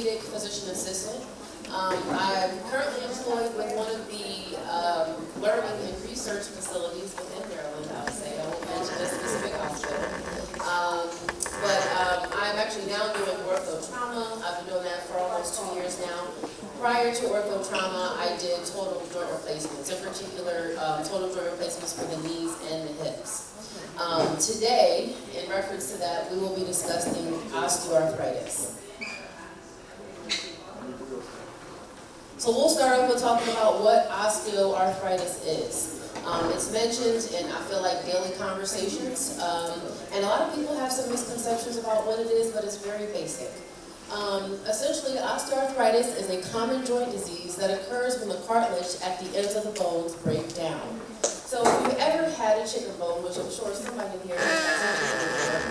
orthopedic physician assistant. I'm currently employed with one of the learning and research facilities within Maryland, I would say. I won't mention a specific hospital. I'm actually now doing Ortho-Trauma. I've been doing that for almost 2 years now. Prior to Ortho-Trauma, I did total joint replacements, in particular total joint replacements for the knees and the hips. Today, in reference to that, we will be discussing osteoarthritis. So we'll start off with talking about what osteoarthritis is. It's mentioned in, I feel like, daily conversations, and a lot of people have some misconceptions about what it is, but it's very basic. Essentially, osteoarthritis is a common joint disease that occurs when the cartilage at the ends of the bones break down. So if you've ever had a chicken bone, which I'm sure somebody in here has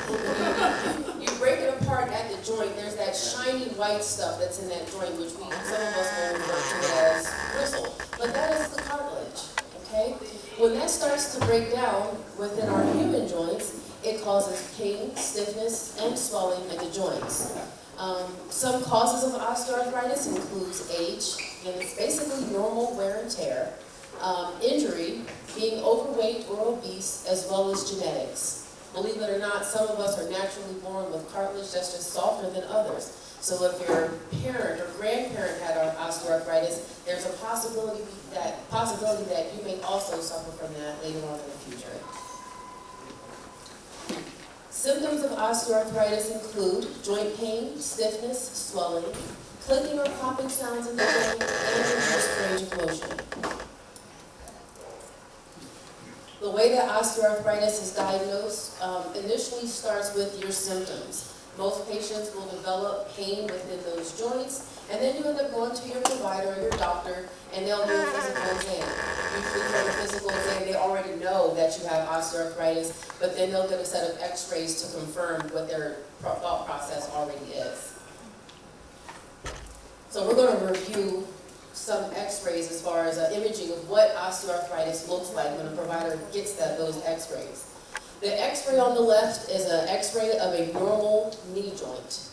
had, you break it apart at the joint, there's that shiny white stuff that's in that joint, which some of us will refer to as gristle. But that is the cartilage, okay? When that starts to break down within our human joints, it causes pain, stiffness, and swelling in the joints. Some causes of osteoarthritis includes age, and it's basically normal wear and tear, injury, being overweight or obese, as well as genetics. Believe it or not, some of us are naturally born with cartilage that's just softer than others. So if your parent or grandparent had osteoarthritis, there's a possibility that you may also suffer from that later on in the future. Symptoms of osteoarthritis include joint pain, stiffness, swelling, clicking or popping sounds in the joint, and reduced range of motion. The way that osteoarthritis is diagnosed initially starts with your symptoms. Most patients will develop pain within those joints, and then you end up going to your provider or your doctor, and they'll do a physical exam. Usually for the physical exam, they already know that you have osteoarthritis, but then they'll get a set of x-rays to confirm what their thought process already is. So we're going to review some x-rays as far as imaging of what osteoarthritis looks like when a provider gets those x-rays. The x-ray on the left is an x-ray of a normal knee joint.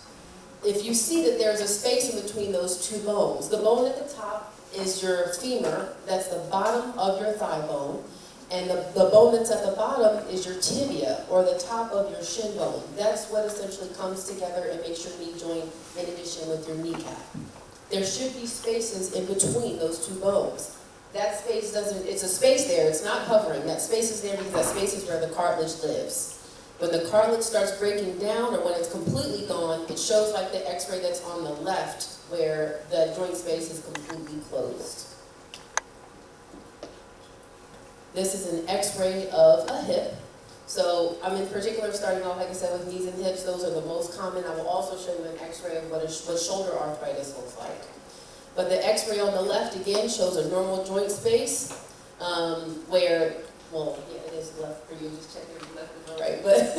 If you see that there's a space in between those two bones, the bone at the top is your femur, that's the bottom of your thigh bone, and the bone that's at the bottom is your tibia, or the top of your shin bone. That's what essentially comes together and makes your knee joint in addition with your kneecap. There should be spaces in between those two bones. That space it's a space there, it's not hovering. That space is there because that space is where the cartilage lives. When the cartilage starts breaking down or when it's completely gone, it shows like the x-ray that's on the left where the joint space is completely closed. This is an x-ray of a hip. So I'm in particular starting off, like I said, with knees and hips. Those are the most common. I will also show you an x-ray of what shoulder arthritis looks like. But the x-ray on the left, again, shows a normal joint space where, well, yeah, it is left for you. Just check your left and right. But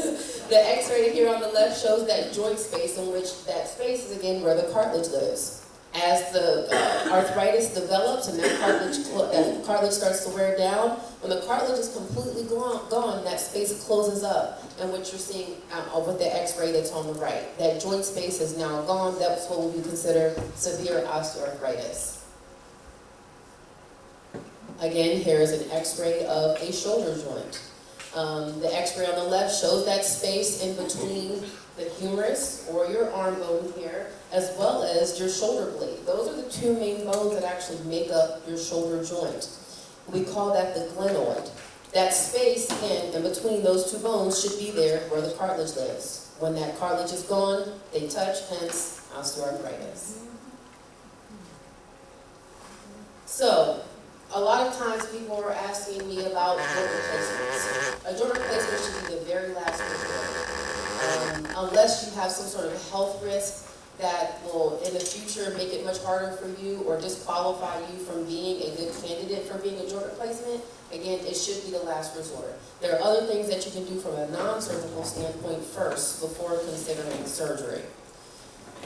the x-ray here on the left shows that joint space in which that space is, again, where the cartilage lives. As the arthritis develops and that cartilage starts to wear down, when the cartilage is completely gone, that space closes up. And what you're seeing with the x-ray that's on the right, that joint space is now gone. That's what would be considered severe osteoarthritis. Again, here is an x-ray of a shoulder joint. The x-ray on the left shows that space in between the humerus or your arm bone here, as well as your shoulder blade. Those are the two main bones that actually make up your shoulder joint. We call that the glenoid. That space, again, in between those two bones should be there where the cartilage lives. When that cartilage is gone, they touch, hence osteoarthritis. So, a lot of times people are asking me about joint replacements. A joint replacement should be the very last resort. Unless you have some sort of health risk that will in the future make it much harder for you or disqualify you from being a good candidate for being a joint replacement, again, it should be the last resort. There are other things that you can do from a non-surgical standpoint first before considering surgery.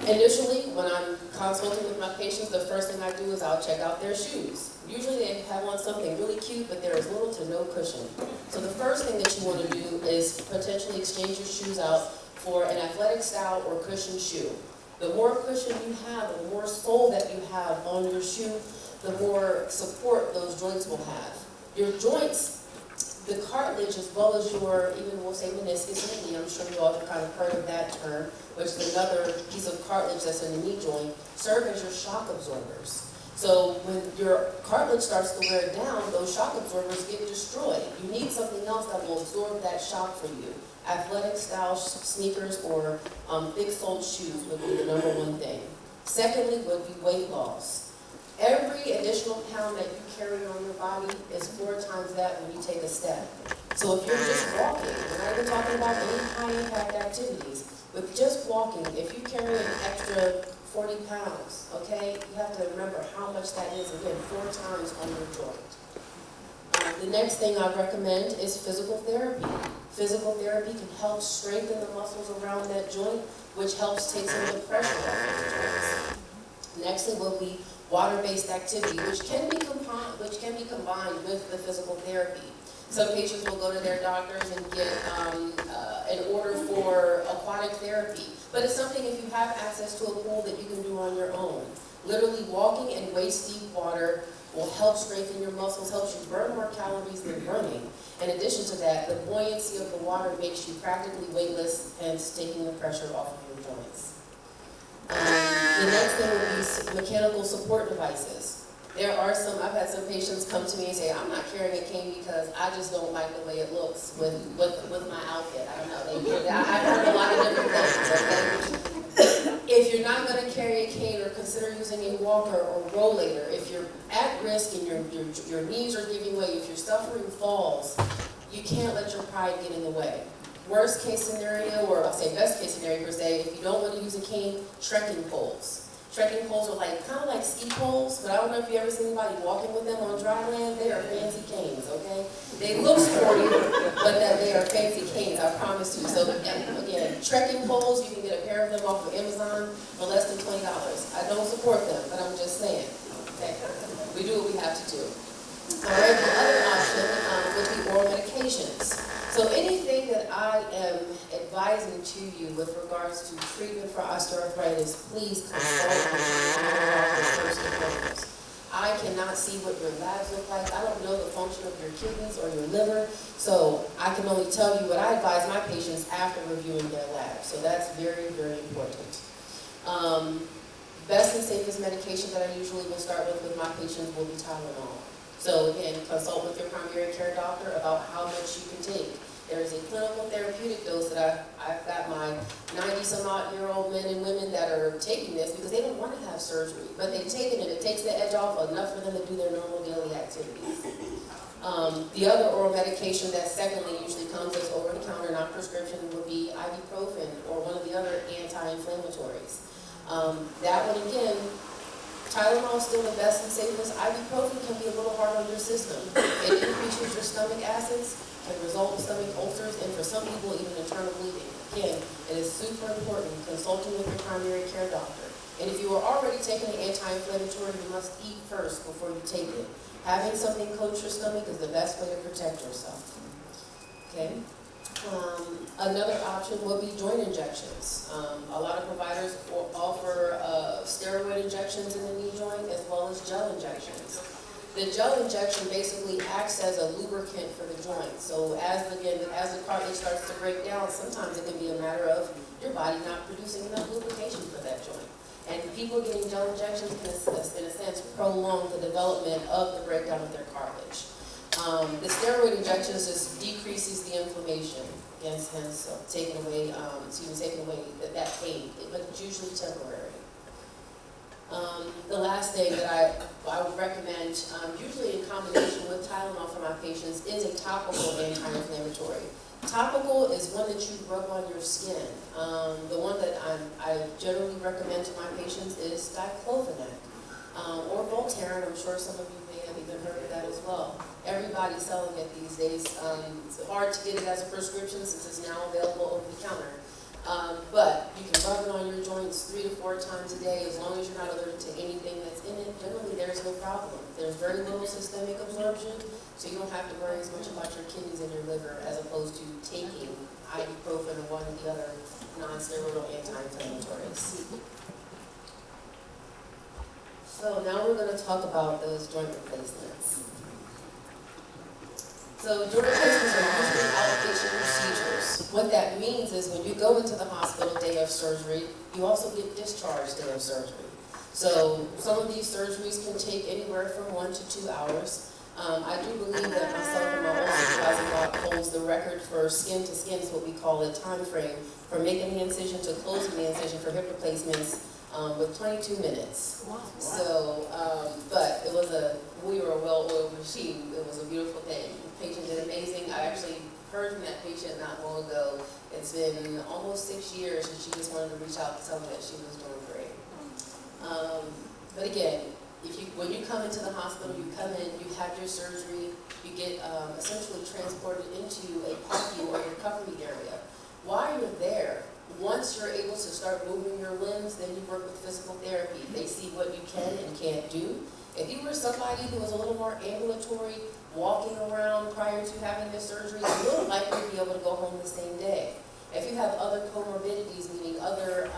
Initially, when I'm consulting with my patients, the first thing I do is I'll check out their shoes. Usually they have on something really cute, but there is little to no cushion. So the first thing that you want to do is potentially exchange your shoes out for an athletic style or cushion shoe. The more cushion you have, the more sole that you have on your shoe, the more support those joints will have. Your joints, the cartilage as well as your, even we'll say meniscus and knee, I'm sure you all have kind of heard of that term, which is another piece of cartilage that's in the knee joint, serve as your shock absorbers. So when your cartilage starts to wear down, those shock absorbers get destroyed. You need something else that will absorb that shock for you. Athletic style sneakers or thick-soled shoes would be the number one thing. Secondly would be weight loss. Every additional pound that you carry on your body is 4 times that when you take a step. So if you're just walking, we're not even talking about any high-impact activities, with just walking, if you carry an extra 40 pounds, okay, you have to remember how much that is, again, 4 times on your joint. The next thing I recommend is physical therapy. Physical therapy can help strengthen the muscles around that joint, which helps take some of the pressure off of the joints. Nextly will be water-based activity, which can be combined with the physical therapy. Some patients will go to their doctors and get an order for aquatic therapy, but it's something if you have access to a pool that you can do on your own. Literally walking in waist-deep water will help strengthen your muscles, helps you burn more calories than running. In addition to that, the buoyancy of the water makes you practically weightless, hence taking the pressure off of your joints. The next thing would be mechanical support devices. There are some, I've had some patients come to me and say, I'm not carrying a cane because I just don't like the way it looks with my outfit. I don't know, I've heard a lot of different things, okay? If you're not going to carry a cane or consider using a walker or rollator, if you're at risk and your knees are giving way, if you're suffering falls, you can't let your pride get in the way. Worst case scenario, or I'll say best case scenario per se, if you don't want to use a cane, trekking poles. Trekking poles are kind of like ski poles, but I don't know if you ever seen anybody walking with them on dry land. They are fancy canes, okay? They look sporty, but they are fancy canes, I promise you. So again, trekking poles, you can get a pair of them off of Amazon for less than $20. I don't support them, but I'm just saying, okay? We do what we have to do. All right, the other option would be oral medications. So anything that I am advising to you with regards to treatment for osteoarthritis, please consult with your doctor first and foremost. I cannot see what your labs look like. I don't know the function of your kidneys or your liver, so I can only tell you what I advise my patients after reviewing their labs. So that's very, very important. Best and safest medication that I usually will start with my patients will be Tylenol. So again, consult with your primary care doctor about how much you can take. There is a clinical therapeutic dose that I've got my 90-some-odd-year-old men and women that are taking this because they don't want to have surgery, but they've taken it. It takes the edge off enough for them to do their normal daily activities. The other oral medication that secondly usually comes as over-the-counter, not prescription, would be ibuprofen or one of the other anti-inflammatories. That one again, Tylenol is still the best and safest. Ibuprofen can be a little hard on your system. It increases your stomach acids, can result in stomach ulcers, and for some people even internal bleeding. Again, it is super important consulting with your primary care doctor. And if you are already taking an anti-inflammatory, you must eat first before you take it. Having something coat your stomach is the best way to protect yourself. Okay? Another option would be joint injections. A lot of providers offer steroid injections in the knee joint as well as gel injections. The gel injection basically acts as a lubricant for the joint. So as the cartilage starts to break down, sometimes it can be a matter of your body not producing enough lubrication for that joint. And people getting gel injections can, in a sense, prolong the development of the breakdown of their cartilage. The steroid injections just decreases the inflammation, hence taking away that pain, but it's usually temporary. The last thing that I would recommend, usually in combination with Tylenol for my patients, is a topical anti-inflammatory. Topical is one that you rub on your skin. The one that I generally recommend to my patients is diclofenac or Voltaren. I'm sure some of you may have even heard of that as well. Everybody's selling it these days. It's hard to get it as a prescription since it's now available over the counter. But you can rub it on your joints 3 to 4 times a day as long as you're not allergic to anything that's in it. Generally, there's no problem. There's very little systemic absorption, so you don't have to worry as much about your kidneys and your liver as opposed to taking ibuprofen or one of the other non-steroidal anti-inflammatories. So now we're going to talk about those joint replacements. So joint replacements are usually outpatient procedures. What that means is when you go into the hospital day of surgery, you also get discharged day of surgery. So some of these surgeries can take anywhere from 1 to 2 hours. I do believe that myself and my old supervising doc holds the record for skin to skin, is what we call it, time frame, from making the incision to closing the incision for hip replacements with 22 minutes. Wow. So, but it was we were a well-oiled machine. It was a beautiful thing. The patient did amazing. I actually heard from that patient not long ago. It's been almost 6 years, and she just wanted to reach out to tell me that she was doing great. But again, when you come into the hospital, you come in, you have your surgery, you get essentially transported into a PACU or recovery area. While you're there, once you're able to start moving your limbs, then you work with physical therapy. They see what you can and can't do. If you were somebody who was a little more ambulatory, walking around prior to having this surgery, you will likely be able to go home the same day. If you have other comorbidities, meaning other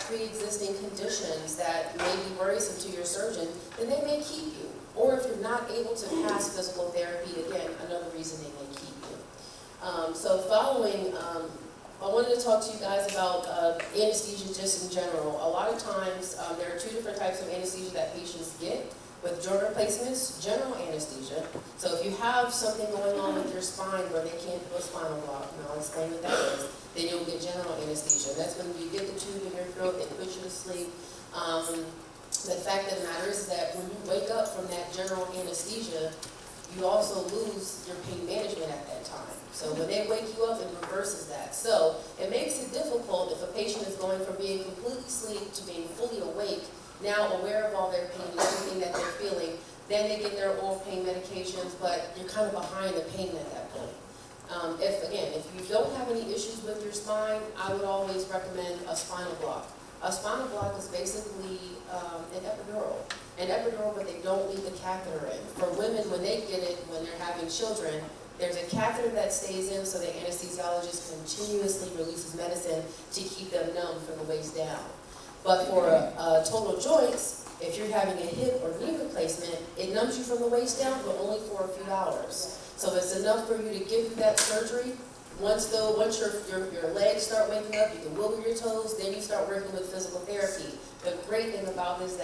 pre-existing conditions that may be worrisome to your surgeon, then they may keep you. Or if you're not able to pass physical therapy, again, another reason they may keep you. So following, I wanted to talk to you guys about anesthesia just in general. A lot of times, there are 2 different types of anesthesia that patients get. With joint replacements, general anesthesia. So if you have something going on with your spine where they can't do a spinal block, and I'll explain what that is, then you'll get general anesthesia. That's when you get the tube in your throat, they put you to sleep. The fact of the matter is that when you wake up from that general anesthesia, you also lose your pain management at that time. So when they wake you up, it reverses that. So it makes it difficult if a patient is going from being completely asleep to being fully awake, now aware of all their pain and everything that they're feeling. Then they get their oral pain medications, but you're kind of behind the pain at that point. If you don't have any issues with your spine, I would always recommend a spinal block. A spinal block is basically an epidural. An epidural, but they don't leave the catheter in. For women, when they get it, when they're having children, there's a catheter that stays in, so the anesthesiologist continuously releases medicine to keep them numb from the waist down. But for total joints, if you're having a hip or knee replacement, it numbs you from the waist down, but only for a few hours. So it's enough for you to give you that surgery. Once your legs start waking up, you can wiggle your toes, then you start working with physical therapy. The great thing about that is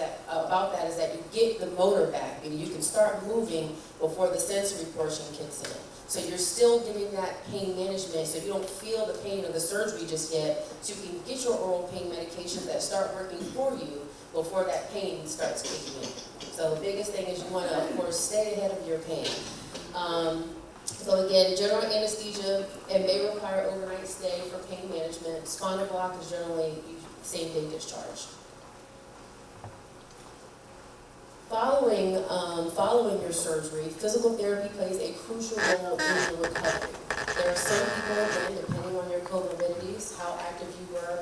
that you get the motor back, and you can start moving before the sensory portion kicks in. So you're still getting that pain management, so you don't feel the pain of the surgery just yet, so you can get your oral pain medications that start working for you before that pain starts kicking in. So the biggest thing is you want to, of course, stay ahead of your pain. So again, general anesthesia, it may require overnight stay for pain management. Spinal block is generally same-day discharge. Following your surgery, physical therapy plays a crucial role in your recovery. There are some people, again, depending on your comorbidities, how active you were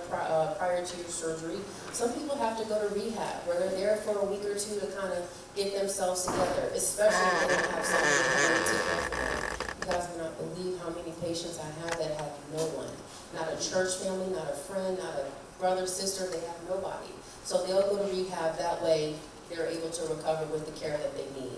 prior to your surgery. Some people have to go to rehab, where they're there for a week or 2 to kind of get themselves together, especially if they don't have someone to take care of them. You guys cannot believe how many patients I have that have no one. Not a church family, not a friend, not a brother, sister, they have nobody. So they'll go to rehab, that way they're able to recover with the care that they need.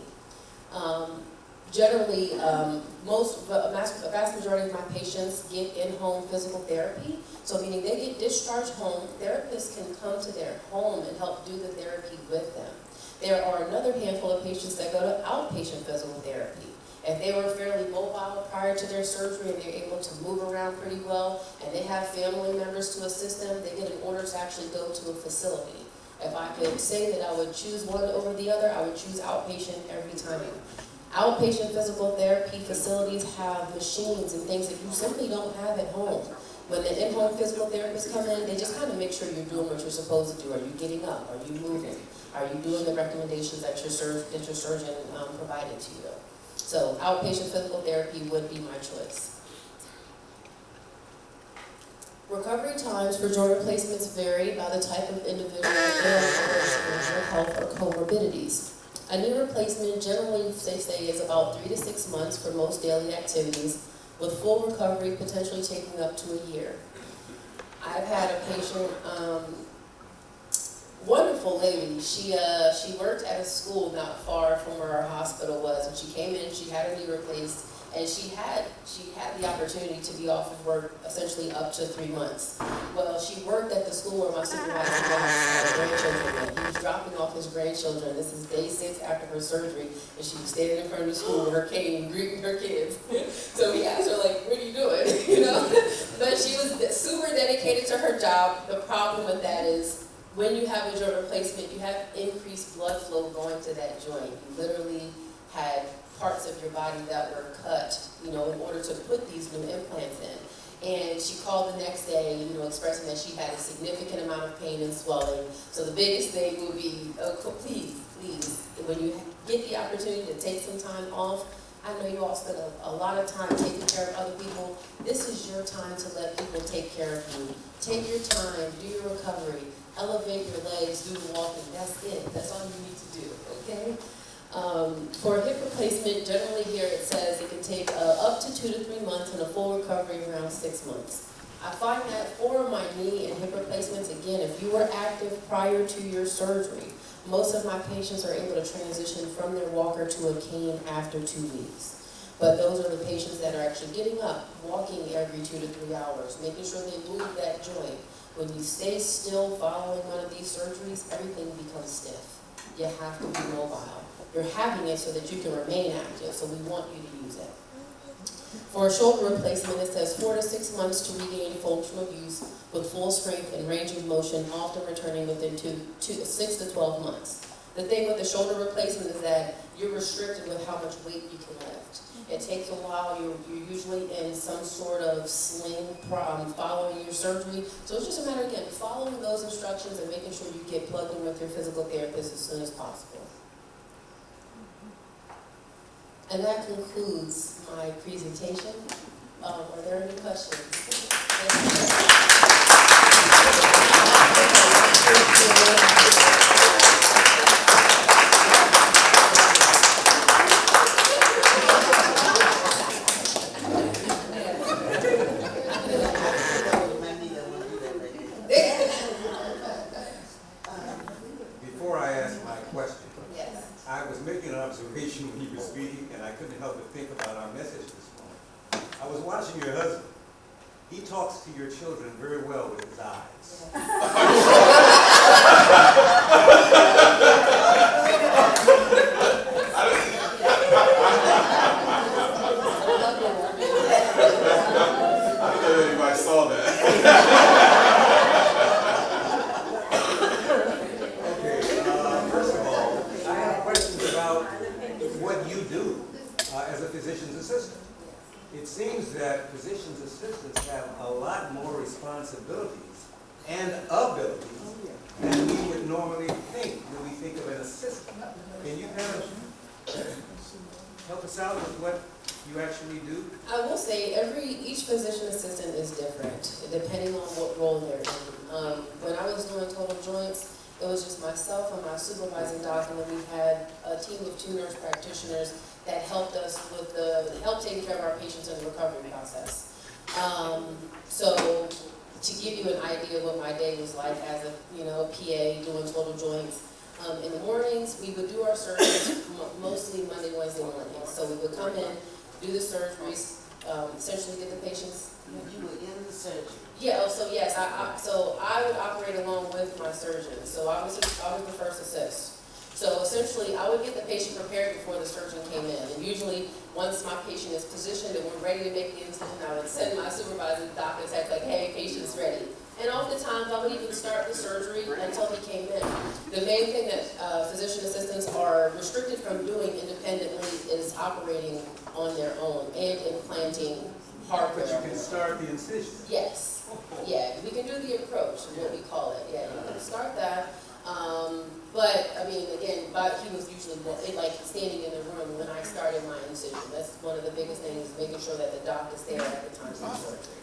Generally, a vast majority of my patients get in-home physical therapy. So meaning they get discharged home, therapists can come to their home and help do the therapy with them. There are another handful of patients that go to outpatient physical therapy. If they were fairly mobile prior to their surgery and they're able to move around pretty well, and they have family members to assist them, they get an order to actually go to a facility. If I could say that I would choose one over the other, I would choose outpatient every time. Outpatient physical therapy facilities have machines and things that you simply don't have at home. When the in-home physical therapists come in, they just kind of make sure you're doing what you're supposed to do. Are you getting up? Are you moving? Are you doing the recommendations that your surgeon provided to you? So outpatient physical therapy would be my choice. Recovery times for joint replacements vary by the type of individual and their health or comorbidities. A knee replacement generally, they say, is about 3 to 6 months for most daily activities, with full recovery potentially taking up to a year. I've had a patient, one wonderful lady. She worked at a school not far from where our hospital was. When she came in, she had her knee replaced, and she had the opportunity to be off of work essentially up to 3 months. Well, she worked at the school where my supervisor was grandchildren. He was dropping off his grandchildren. This is day 6 after her surgery, and she was standing in front of the school with her cane greeting her kids. So he asked her, like, "What are you doing?" You know? But she was super dedicated to her job. The problem with that is, when you have a joint replacement, you have increased blood flow going to that joint. You literally had parts of your body that were cut, you know, in order to put these new implants in. And she called the next day, you know, expressing that she had a significant amount of pain and swelling. So the biggest thing would be, please, when you get the opportunity to take some time off, I know you all spend a lot of time taking care of other people. This is your time to let people take care of you. Take your time, do your recovery, elevate your legs, do the walking. That's it. That's all you need to do, okay? For a hip replacement, generally here it says it can take up to 2 to 3 months and a full recovery around 6 months. I find that for my knee and hip replacements, again, if you were active prior to your surgery, most of my patients are able to transition from their walker to a cane after 2 weeks. But those are the patients that are actually getting up, walking every 2 to 3 hours, making sure they move that joint. When you stay still following one of these surgeries, everything becomes stiff. You have to be mobile. You're having it so that you can remain active, so we want you to use it. For a shoulder replacement, it says 4 to 6 months to regain functional use with full strength and range of motion, often returning within 6 to 12 months. The thing with the shoulder replacement is that you're restricted with how much weight you can lift. It takes a while. You're usually in some sort of sling following your surgery. So it's just a matter, again, following those instructions and making sure you get plugged in with your physical therapist as soon as possible. And that concludes my presentation. Are there any questions? Before I ask my question, I was making an observation when you were speaking, and I couldn't help but think about our message this morning. I was watching your husband. He talks to your children very well with his eyes. I don't know if anybody saw that. Physician's assistant. It seems that physician's assistants have a lot more responsibilities and abilities than we would normally think when we think of an assistant. Can you kind of help us out with what you actually do? I will say each physician assistant is different, depending on what role they're in. When I was doing total joints, it was just myself and my supervising doc, and then we had a team of 2 nurse practitioners that helped us with help taking care of our patients in the recovery process. So to give you an idea of what my day was like as a PA doing total joints, in the mornings we would do our surgeries mostly Monday, Wednesday mornings. So we would come in, do the surgeries, essentially get the patients. You were in the surgery. Yeah. So yes, I would operate along with my surgeon. So I was the first assist. So essentially, I would get the patient prepared before the surgeon came in. And usually, once my patient is positioned and we're ready to make the incision, I would send my supervising doc a text like, "Hey, patient's ready." And oftentimes, I would even start the surgery until he came in. The main thing that physician assistants are restricted from doing independently is operating on their own and implanting hardware. But you can start the incision. Yes. Yeah, we can do the approach, is what we call it. Yeah, you can start that. But, I mean, again, he was usually like standing in the room when I started my incision. That's one of the biggest things, making sure that the doc is there at the time of the surgery.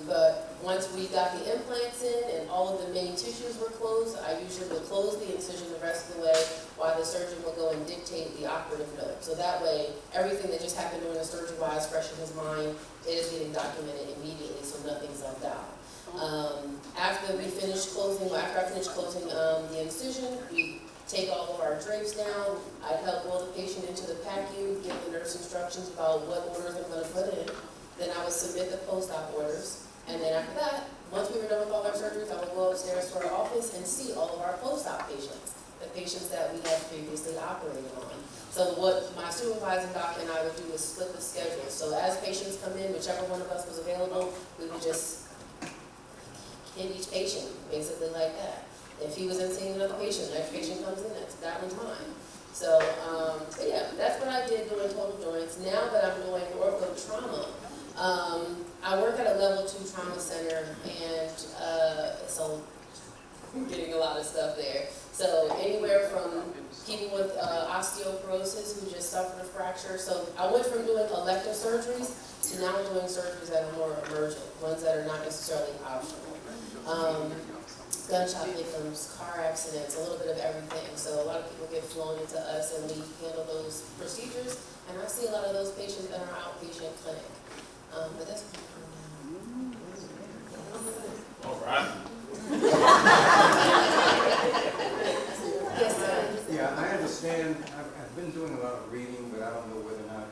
But once we got the implants in and all of the main tissues were closed, I usually would close the incision the rest of the way while the surgeon would go and dictate the operative note. So that way, everything that just happened during the surgery while it's fresh in his mind, it is getting documented immediately so nothing's left out. After we finish closing, after I finish closing the incision, we take all of our drapes down. I'd help roll the patient into the PACU, give the nurse instructions about what orders I'm going to put in. Then I would submit the post-op orders. And then after that, once we were done with all our surgeries, I would go upstairs to our office and see all of our post-op patients, the patients that we had previously operated on. So what my supervising doc and I would do is split the schedule. So as patients come in, whichever one of us was available, we would just hit each patient, basically like that. If he was in seeing another patient, the next patient comes in, that one's mine. So, but yeah, that's what I did doing total joints. Now that I'm doing Ortho-Trauma, I work at a level 2 trauma center, and so I'm getting a lot of stuff there. So anywhere from people with osteoporosis who just suffered a fracture. So I went from doing elective surgeries to now doing surgeries that are more emergent, ones that are not necessarily optional. Gunshot victims, car accidents, a little bit of everything. So a lot of people get flown into us and we handle those procedures. And I see a lot of those patients in our outpatient clinic. But that's what I'm doing now. All right. Yes, sir. Yeah, I understand. I've been doing a lot of reading, but I don't know whether or not,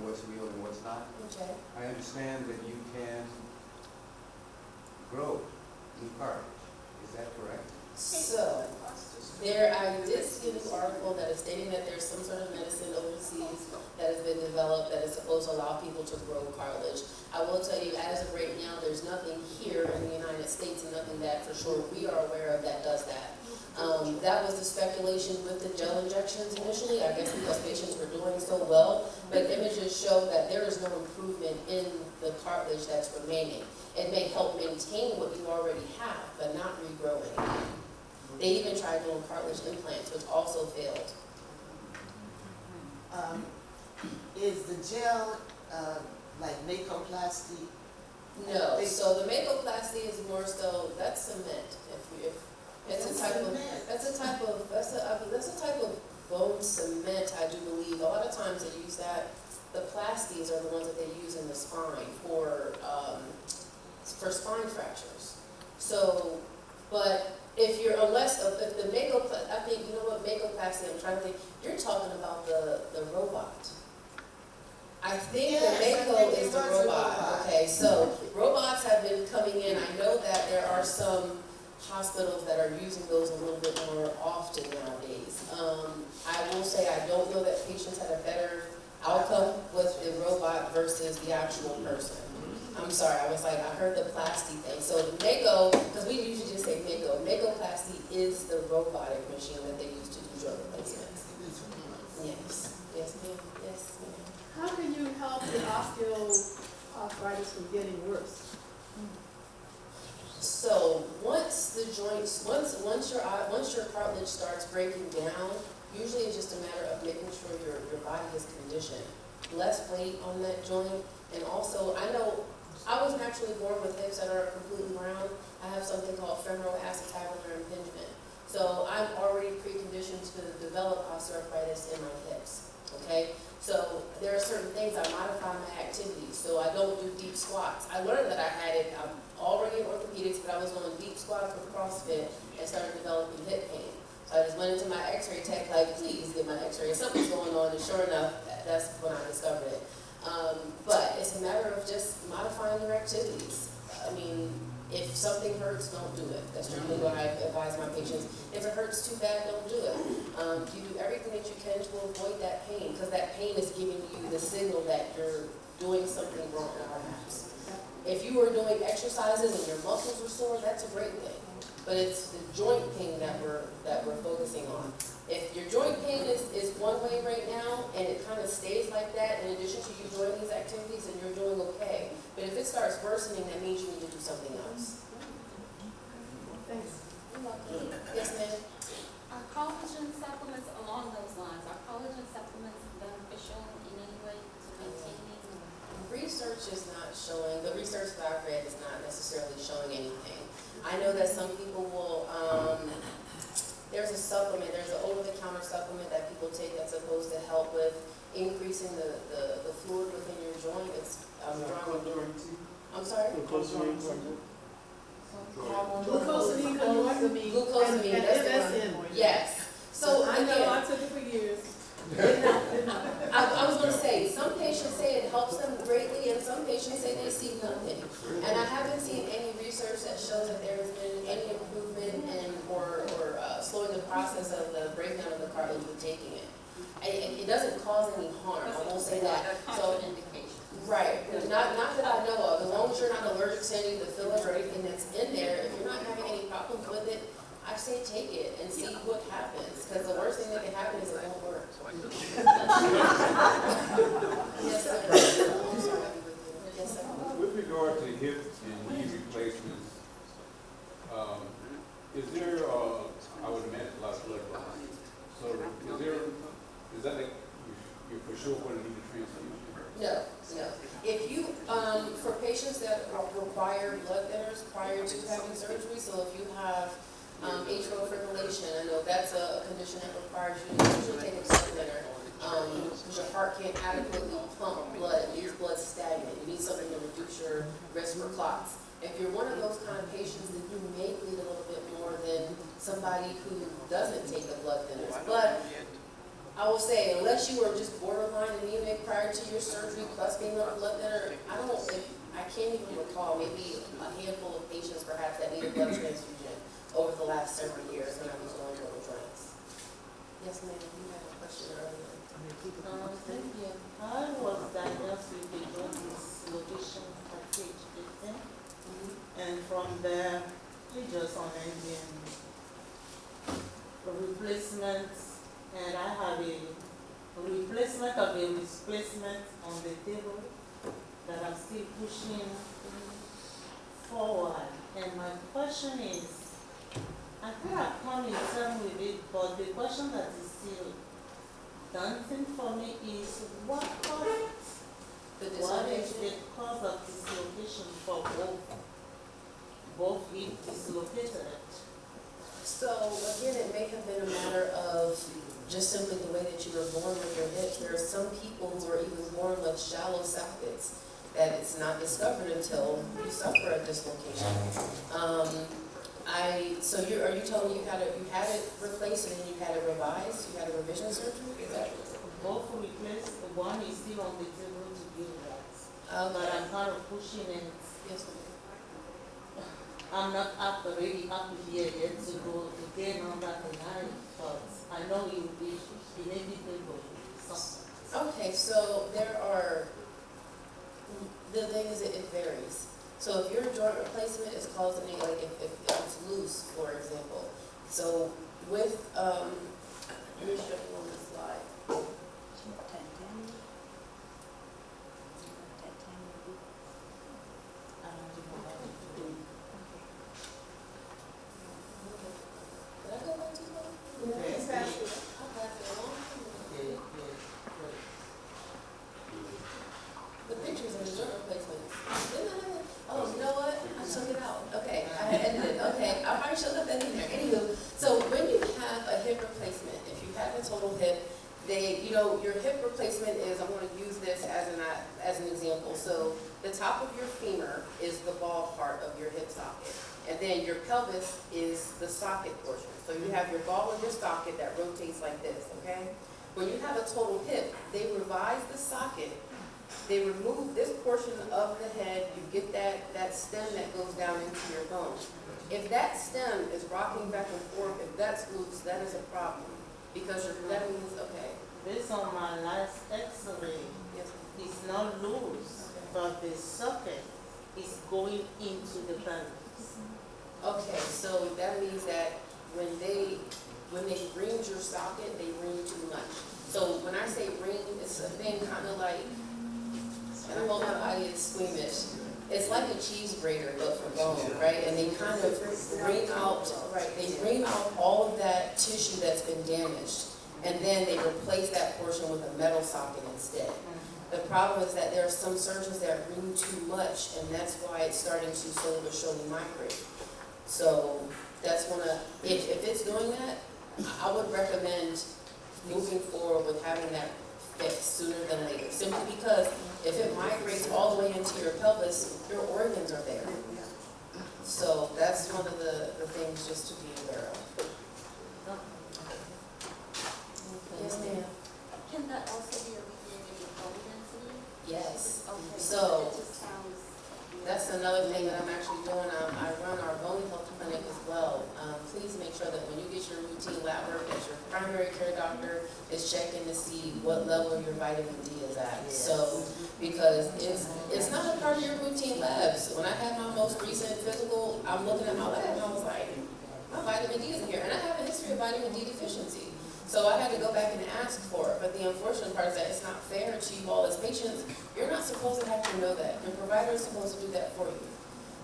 what's real and what's not. Okay. I understand that you can grow new cartilage. Is that correct? So, I did see an article that is stating that there's some sort of medicine overseas that has been developed that is supposed to allow people to grow cartilage. I will tell you, as of right now, there's nothing here in the United States and nothing that for sure we are aware of that does that. That was the speculation with the gel injections initially, I guess because patients were doing so well, but images show that there is no improvement in the cartilage that's remaining. It may help maintain what you already have, but not regrowing. They even tried doing cartilage implants, which also failed. Is the gel like makoplasty? No, so the makoplasty is more so, that's cement. If it's a type of, that's a type of bone cement, I do believe. A lot of times they use that. The plasties are the ones that they use in the spine for spine fractures. So, but if the makoplasty, I think, makoplasty, I'm trying to think, you're talking about the robot. I think Yes, the Mako I think is it the was a robot. robot. Okay, so robots have been coming in. I know that there are some hospitals that are using those a little bit more often nowadays. I will say I don't know that patients had a better outcome with the robot versus the actual person. I'm sorry, I heard the plasty thing. So the Mako, because we usually just say Mako, Makoplasty is the robotic machine that they use to do joint replacements. Yes, yes ma'am, yes ma'am. How can you help the osteoarthritis from getting worse? So once your cartilage starts breaking down, usually it's just a matter of making sure your body is conditioned. Less weight on that joint, and also I know I was naturally born with hips that are completely round. I have something called femoral acetabular impingement. So I'm already preconditioned to develop osteoarthritis in my hips. Okay? So there are certain things I modify my activities. So I don't do deep squats. I learned that I had it. I'm already in orthopedics, but I was doing deep squats with CrossFit and started developing hip pain. So I just went into my x-ray tech, like, please get my x-ray. Something's going on, and sure enough, that's when I discovered it. But it's a matter of just modifying your activities. I mean, if something hurts, don't do it. That's generally what I advise my patients. If it hurts too bad, don't do it. You do everything that you can to avoid that pain, because that pain is giving you the signal that you're doing something wrong, perhaps. If you were doing exercises and your muscles were sore, that's a great thing. But it's the joint pain that we're focusing on. If your joint pain is one way right now, and it kind of stays like that, in addition to you doing these activities, and you're doing okay. But if it starts worsening, that means you need to do something else. Thanks. You're welcome. Yes, ma'am? Are collagen supplements along those lines? Are collagen supplements beneficial in any way to maintaining? Research is not showing, the research that I've read is not necessarily showing anything. I know that some people will, there's a supplement, there's an over-the-counter supplement that people take that's supposed to help with increasing the fluid within your joint. It's I'm sorry? hormone Glucosamine, Glucosamine, and that's the MSM. one. Yes. So I know, I again, took it for years. I was gonna say, some patients say it helps them greatly, and some patients say they see nothing. And I haven't seen any research that shows that there has been any improvement in, or slowing the process of the breakdown of the cartilage with taking it. It doesn't cause any harm, I won't say that. A So, contraindication. right, not that I know of, as long as you're not allergic to any of the filler or anything that's in there, if you're not having any problems with it, I say take it and see what happens, because the worst thing that can happen is it won't work. Yes, sir. I'm sorry. Yes, sir. With regard to hip and knee replacements, is there, I would imagine a lot of blood loss. So is that like, you're for sure going to need a transfusion? No, no. If you, for patients that require blood thinners prior to having surgery, so if you have atrial fibrillation, I know that's a condition that requires you to usually take a blood thinner. Because your heart can't adequately pump blood, it leaves blood stagnant. You need something to reduce your risk for clots. If you're one of those kind of patients, then you may bleed a little bit more than somebody who doesn't take the blood thinners. But I will say, unless you were just borderline anemic prior to your surgery, plus being on a blood thinner, I can't even recall, maybe a handful of patients perhaps that needed blood transfusion over the last several years when I was going to joints. Yes, ma'am, you had a question earlier. Thank you. I was diagnosed with a joint dislocation at age 18, and from there, we just on Indian replacements, and I have a replacement of a replacement on the table that I'm still pushing forward. And my question is, I think I've come in terms with it, but the question that is still daunting for me is what is the cause of dislocation for both if dislocated? So again, it may have been a matter of just simply the way that you were born with your hips. There are some people who are even born with shallow sockets that it's not discovered until you suffer a dislocation. Are you telling me you had it replaced and then you had it revised? You had a revision surgery? Is that Both replaced, one is still on the table to do that. But okay? I'm kind of pushing it. Yes, ma'am. I'm not ready up here yet to go again on that tonight, but I know it will be inevitable. Okay, so the thing is it varies. So if your joint replacement is causing it, like if it's loose, for example. So with, let me show you on this slide. I don't think I'm ready to do it. Did I go back too long? Okay. It's faster. I'll pass it along. Yeah, good. The pictures of the joint replacement. Oh, you know what? I took it out. Okay, I edited it. Okay, I probably should have left that in there. Anywho, so when you have a hip replacement, if you have a total hip, your hip replacement is, I want to use this as an example. So the top of your femur is the ball part of your hip socket. And then your pelvis is the socket portion. So you have your ball and your socket that rotates like this, okay? When you have a total hip, they revise the socket. They remove this portion of the head, you get that stem that goes down into your bone. If that stem is rocking back and forth, if that's loose, that is a problem. Because that means, okay. Based on my last x-ray, Yes. it's not loose, but the socket is going into the pelvis. Okay, so that means that when they ring your socket, they ring too much. So when I say ring, it's a thing kind of like, and I hope my body is squeamish. It's like a cheese grater, but for bone, right? And they kind of wring out, they wring out all of that tissue that's been damaged, and then they replace that portion with a metal socket instead. The problem is that there are some surgeons that ring too much, and that's why it's starting to slowly but surely migrate. So that's if it's doing that, I would recommend moving forward with having that fixed sooner than later. Simply because if it migrates all the way into your pelvis, your organs are there. So that's one of the things just to be aware of. Yes, ma'am. Can that also be alleviated with bone density? Yes. Okay. So- It just sounds. That's another thing that I'm actually doing. I run our bone health clinic as well. Please make sure that when you get your routine lab work, that your primary care doctor is checking to see what level your vitamin D is at. So, because it's not a part of your routine labs. When I had my most recent physical, I'm looking at my lab and I was like, my vitamin D isn't here. And I have a history of vitamin D deficiency. So I had to go back and ask for it, but the unfortunate part is that it's not fair to you all as patients. You're not supposed to have to know that. Your provider is supposed to do that for you.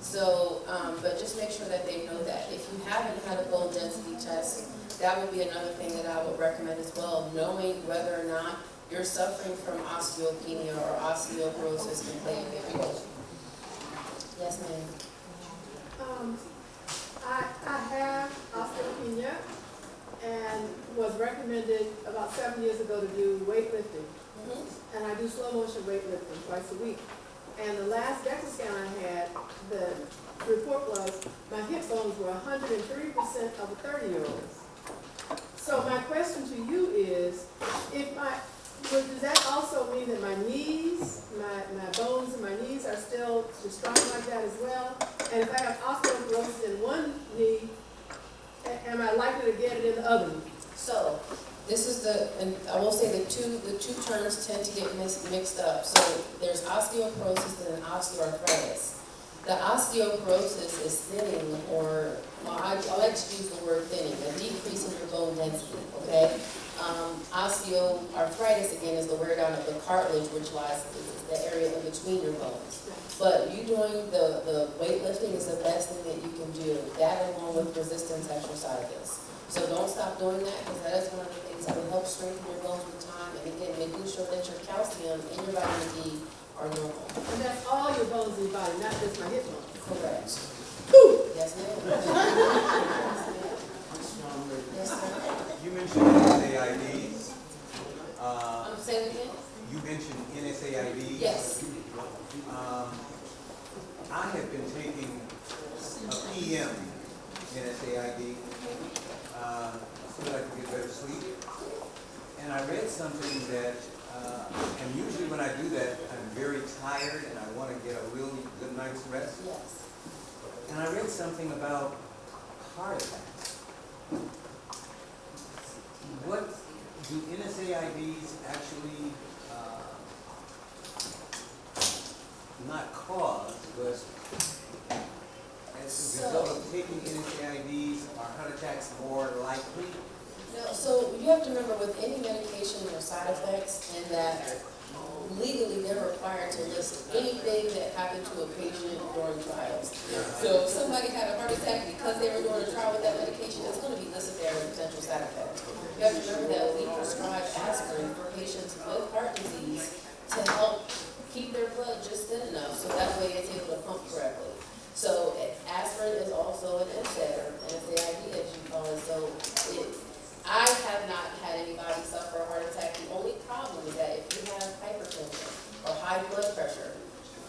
So, but just make sure that they know that. If you haven't had a bone density test, that would be another thing that I would recommend as well, knowing whether or not you're suffering from osteopenia or osteoporosis can play a big role. Yes, ma'am. I have osteopenia and was recommended about 7 years ago to do weightlifting. And I do slow motion weightlifting twice a week. And the last DEXA scan I had, the report was my hip bones were 103% of a 30-year-old. So my question to you is, does that also mean that my knees, my bones in my knees are still strong like that as well? And if I have osteoporosis in one knee, am I likely to get it in the other knee? So, this is and I will say the two terms tend to get mixed up. So there's osteoporosis and osteoarthritis. The osteoporosis is thinning, or I like to use the word thinning, a decrease in your bone density, okay? Osteoarthritis, again, is the wear down of the cartilage, which lies the area in between your bones. But you doing the weightlifting is the best thing that you can do, that along with resistance exercises. So don't stop doing that, because that is one of the things that will help strengthen your bones with time, and again, making sure that your calcium and your vitamin D are normal. And that's all your bones in your body, not just my hip bones. Correct. Yes, ma'am. Yes, sir. You mentioned NSAIDs. Say it again? You mentioned NSAIDs. Yes. I have been taking a PM NSAID so that I can get better sleep. And I read something that, and usually when I do that, I'm very tired and I want to get a really good night's rest. Yes. And I read something about heart attacks. What do NSAIDs actually not cause, but as a result of taking NSAIDs, are heart attacks more likely? No, so you have to remember with any medication there are side effects, and that legally they're required to list anything that happened to a patient during trials. So if somebody had a heart attack because they were doing a trial with that medication, it's going to be listed there as a potential side effect. You have to remember that we prescribe aspirin for patients with heart disease to help keep their blood just thin enough so that way it's able to pump correctly. So aspirin is also an NSAID, or NSAID as you call it. So I have not had anybody suffer a heart attack. The only problem is that if you have hypertension or high blood pressure,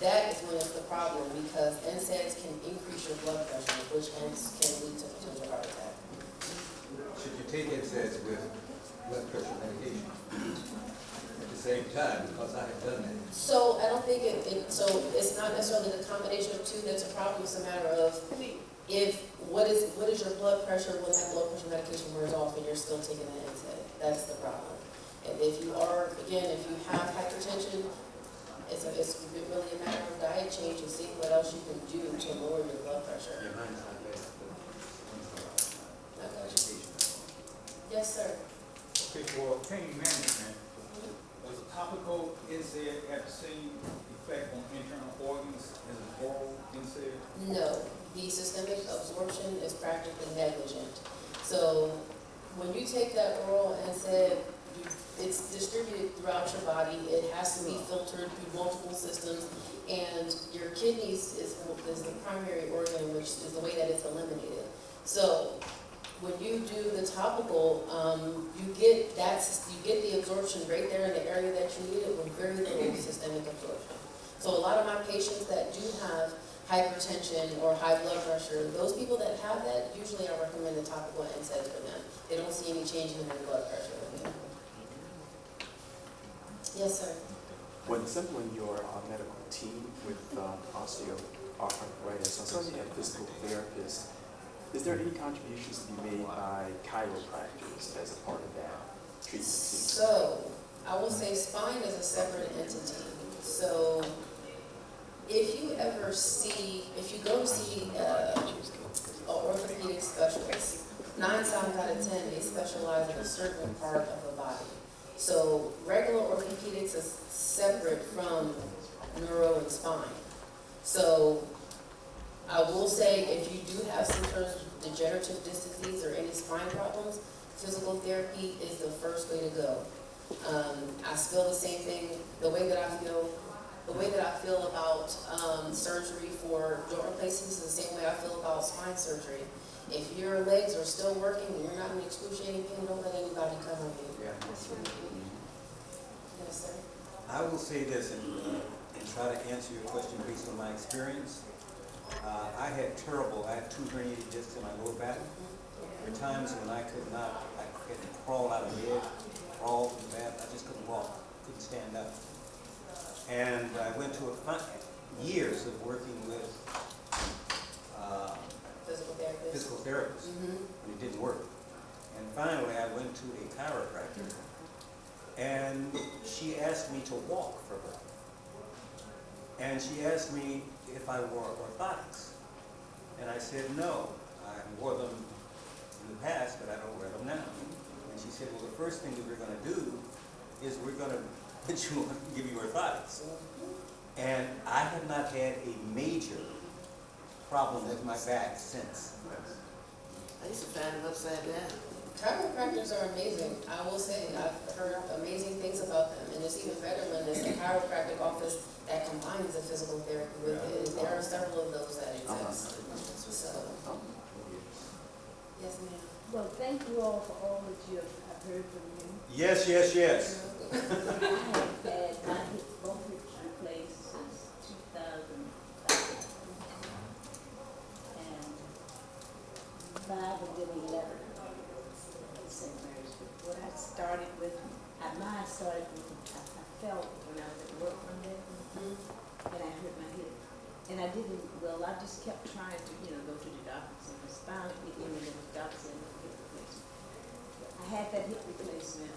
that is when it's the problem, because NSAIDs can increase your blood pressure, which hence can lead to potential heart attack. Should you take NSAIDs with blood pressure medication at the same time? Because I have done that. So I don't think so it's not necessarily the combination of two that's a problem. It's a matter of what is your blood pressure when that blood pressure medication wears off and you're still taking the NSAID. That's the problem. And if you have hypertension, it's really a matter of diet change and seeing what else you can do to lower your blood pressure. Your mind's not bad. I got you. Yes, sir. Okay, for pain management, does a topical NSAID have the same effect on internal organs as an oral NSAID? No, the systemic absorption is practically negligent. So when you take that oral NSAID, it's distributed throughout your body. It has to be filtered through multiple systems, and your kidneys is the primary organ, which is the way that it's eliminated. So when you do the topical, you get the absorption right there in the area that you need it with very little systemic absorption. So a lot of my patients that do have hypertension or high blood pressure, those people that have that, usually I recommend the topical NSAIDs for them. They don't see any change in their blood pressure. Yes, sir. When assembling your medical team with osteoarthritis, so you have physical therapists, is there any contributions to be made by chiropractors as a part of that treatment team? So, I will say spine is a separate entity. So, if you go to see an orthopedic specialist, 9 times out of 10, they specialize in a certain part of the body. So regular orthopedics is separate from neuro and spine. So I will say if you do have some sort of degenerative disc disease or any spine problems, physical therapy is the first way to go. I feel the same thing, the way that I feel about surgery for joint replacements is the same way I feel about spine surgery. If your legs are still working and you're not in excruciating pain, don't let anybody come on you. Yeah. Yes, sir. I will say this and try to answer your question based on my experience. I had 2 herniated discs in my lower back. There were times when I had to crawl out of bed, crawl from the bath. I just couldn't walk, couldn't stand up. And I went to years of working with physical therapist, and it didn't work. And finally, I went to a chiropractor, and she asked me to walk for her. And she asked me if I wore orthotics. And I said no. I wore them in the past, but I don't wear them now. And she said, well, the first thing that we're going to do is we're going to give you orthotics. And I have not had a major problem with my back since. I used to find it upside down. Chiropractors are amazing. I will say I've heard amazing things about them, and it's even better when there's a chiropractic office that combines the physical therapy with it. There are several of those that exist. So, yes, ma'am. Well, thank you all for all that you have heard from you. Yes, yes, yes. I have had my both hips replaced since 2005. And 5 and then 11. St. Mary's. What I started with, I felt when I was at work one day, and I hurt my hip. And I just kept trying to, go to the doctors, and I finally get in and the doctor said, no hip replacement. I had that hip replacement,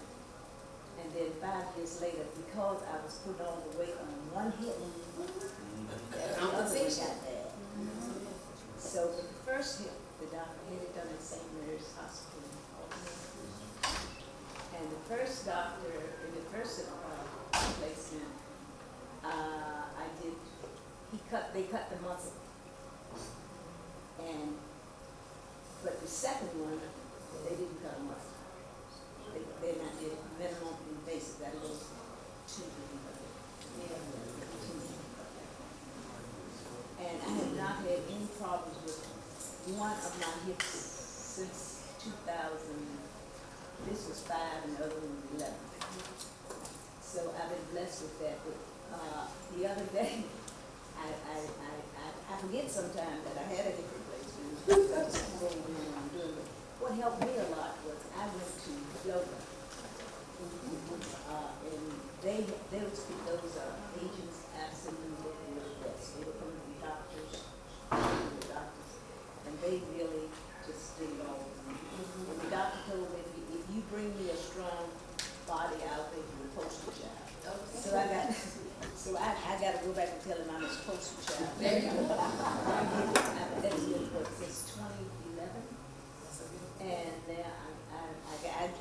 and then 5 years later, because I was putting all the weight on one hip, the other one got bad. So with the first hip, the doctor had it done at St. Mary's Hospital. And the first doctor, in the first placement, they cut the muscle. But the second one, they didn't cut a muscle. They not did minimum invasive, that was too big. And I have not had any problems with one of my hips since 2000. This was 5 and the other one was 11. So I've been blessed with that. But the other day, I forget sometimes that I had a hip replacement. I just go on and I'm doing it. What helped me a lot was I went to yoga. And those Asians absolutely were the best. They were coming to be doctors, and they really just did it all. And the doctor told me, if you bring me a strong body, I'll make you a poster child. Okay. So I got to go back and tell him I'm his poster child. There you go. I've been since 2011, and then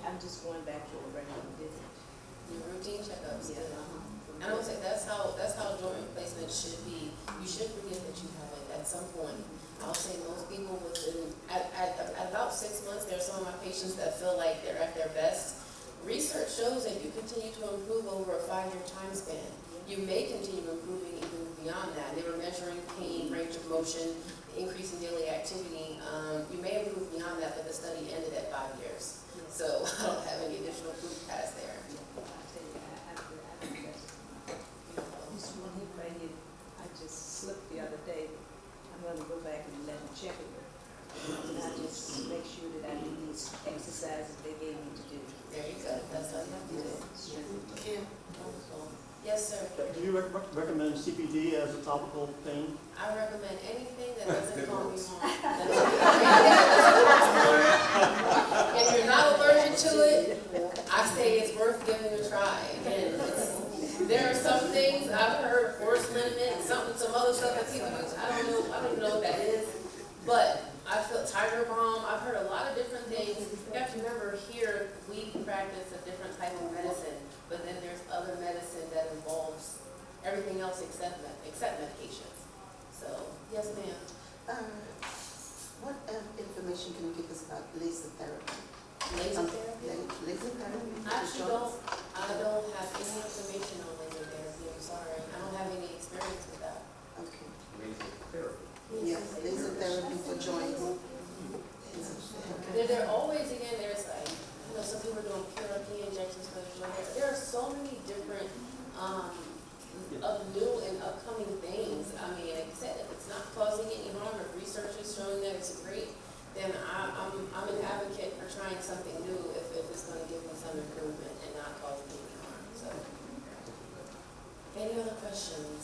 I'm just going back to a regular visit. Routine checkups. Yeah. And I would say that's how joint replacement should be. You should forget that you have it at some point. I'll say most people at about 6 months, there are some of my patients that feel like they're at their best. Research shows that you continue to improve over a 5-year time span. You may continue improving even beyond that. They were measuring pain, range of motion, increase in daily activity. You may improve beyond that, but the study ended at 5 years. So I don't have any additional proof past there. This one hip right here, I just slipped the other day. sir. Do you recommend CPD as a topical pain? I recommend anything that doesn't Good cause me words. harm. If you're not allergic to it, I say it's worth giving a try. Again, there are some things I've heard, force liniment, some other stuff that people use. I don't even know what that is. But I feel Tiger Balm. I've heard a lot of different things. You have to remember here we practice a different type of medicine, but then there's other medicine that involves everything else except medications. So yes, ma'am. What information can you give us about laser therapy? Laser therapy. Laser therapy? I actually don't have any information on laser therapy. I'm sorry. I don't have any experience with that. Okay. Laser therapy. Yes, laser therapy for joints. There always, again, there's like, some people are doing PRP injections for the joint. There are so many different, of new and upcoming things. I mean, like I said, if it's not causing any harm, if research is showing that it's great, then I'm an advocate for trying something new if it's gonna give me some improvement and not cause me any harm, so. Any other questions?